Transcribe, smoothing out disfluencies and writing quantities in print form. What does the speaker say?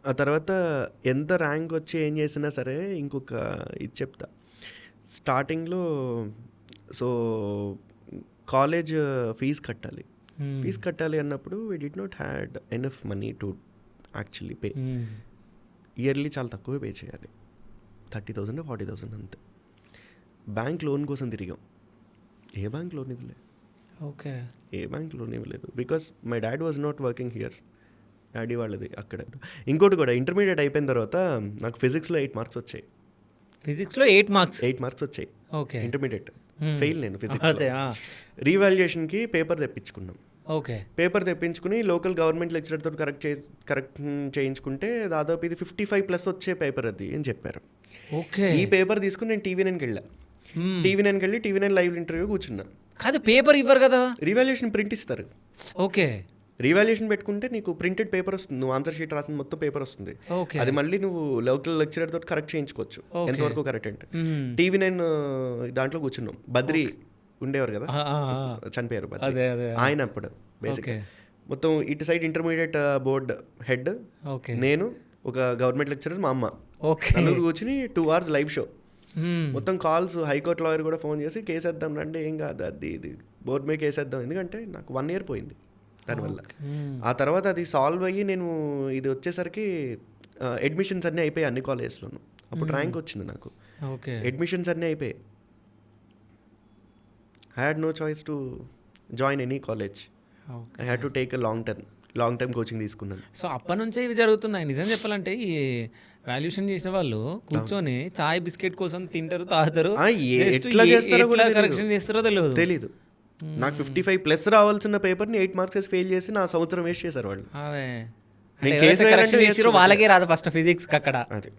ఆ తర్వాత ఎంత ర్యాంక్ వచ్చి ఏం చేసినా సరే ఇంకొక ఇది చెప్తా. స్టార్టింగ్లో సో కాలేజ్ ఫీజు కట్టాలి. ఫీజు కట్టాలి అన్నప్పుడు we did not had enough money to actually pay. Yearly చాలా తక్కువే పే చేయాలి, 30,000 40,000 అంతే. బ్యాంక్ లోన్ కోసం తిరిగాం, ఏ బ్యాంక్ లోన్ ఇవ్వలేదు. ఓకే, ఏ బ్యాంక్ లోన్ ఇవ్వలేదు because my dad was not working here. Daddy వాళ్ళది అక్కడ. ఇంకోటి కూడా, ఇంటర్మీడియట్ అయిపోయిన తర్వాత నాకు ఫిజిక్స్లో 8 మార్క్స్ వచ్చాయి. ఫిజిక్స్లో 8 మార్క్స్ 8 మార్క్స్ వచ్చాయి. ఓకే, ఇంటర్మీడియట్ ఫెయిల్ నేను ఫిజిక్స్. అదే రీవాల్యుయేషన్కి పేపర్ తెప్పించుకున్నాం. ఓకే, పేపర్ తెప్పించుకుని లోకల్ గవర్నమెంట్ లెక్చరర్ తోటి కరెక్ట్ చేయించుకుంటే దాదాపు ఇది 55+ వచ్చే పేపర్ అది అని చెప్పారు. ఓకే. ఈ పేపర్ తీసుకుని నేను TV9కి వెళ్ళా. TV9కి వెళ్ళి TV9 లైవ్ ఇంటర్వ్యూ కూర్చున్నా. కాదు, పేపర్ ఇవ్వరు కదా. రీవాల్యుయేషన్ ప్రింట్ ఇస్తారు. ఓకే, రీవాల్యుయేషన్ పెట్టుకుంటే నీకు ప్రింటెడ్ పేపర్ వస్తుంది, నువ్వు ఆన్సర్ షీట్ రాసిన మొత్తం పేపర్ వస్తుంది. ఓకే, అది మళ్ళీ నువ్వు లోకల్ లెక్చరర్ తోటి కరెక్ట్ చేయించుకోవచ్చు Okay. ఎంతవరకు కరెక్ట్ అంటే. TV9 దాంట్లో కూర్చున్నాం. బద్రి ఉండేవారు కదా, చనిపోయారు బద్రి, అదే అదే ఆయన అప్పుడు బేసిక్ ఓకే, మొత్తం ఇటు side intermediate board head, okay, నేను, ఒక గవర్నమెంట్ లెక్చరర్, మా అమ్మ, ఓకే. నలుగురు కూర్చుని 2 hours లైవ్ షో. మొత్తం కాల్స్, హైకోర్టు లాయర్ కూడా ఫోన్ చేసి కేసేద్దాం రండి, ఏం కాదు అది ఇది బోర్డు మీద కేసేద్దాం. ఎందుకంటే నాకు 1 year పోయింది దానివల్ల. ఆ తర్వాత అది సాల్వ్ అయ్యి నేను ఇది వచ్చేసరికి అడ్మిషన్స్ అన్నీ అయిపోయాయి అన్ని కాలేజెస్లోనూ. అప్పుడు ర్యాంక్ వచ్చింది నాకు, ఓకే, అడ్మిషన్స్ అన్నీ అయిపోయాయి. I had no choice to join any college. I had to take a long term coaching తీసుకున్నాను. సో అప్పటి నుంచే ఇవి జరుగుతున్నాయి. నిజం చెప్పాలంటే ఈ వాల్యుయేషన్ చేసిన వాళ్ళు కూర్చొని చాయ్ బిస్కెట్ కోసం తింటారు, తాగుతారు. ఎట్లా చేస్తారో కూడా కరెక్షన్ చేస్తారో తెలీదు. నాకు 55+ రావాల్సిన పేపర్ని 8 మార్క్స్ వేసి ఫెయిల్ చేసి నా సంవత్సరం వేస్ట్ చేశారు వాళ్ళు. అవే నేను కేసు కరెక్షన్ చేసిరో వాళ్ళకే రాదు ఫస్ట్ ఫిజిక్స్ అక్కడ. అది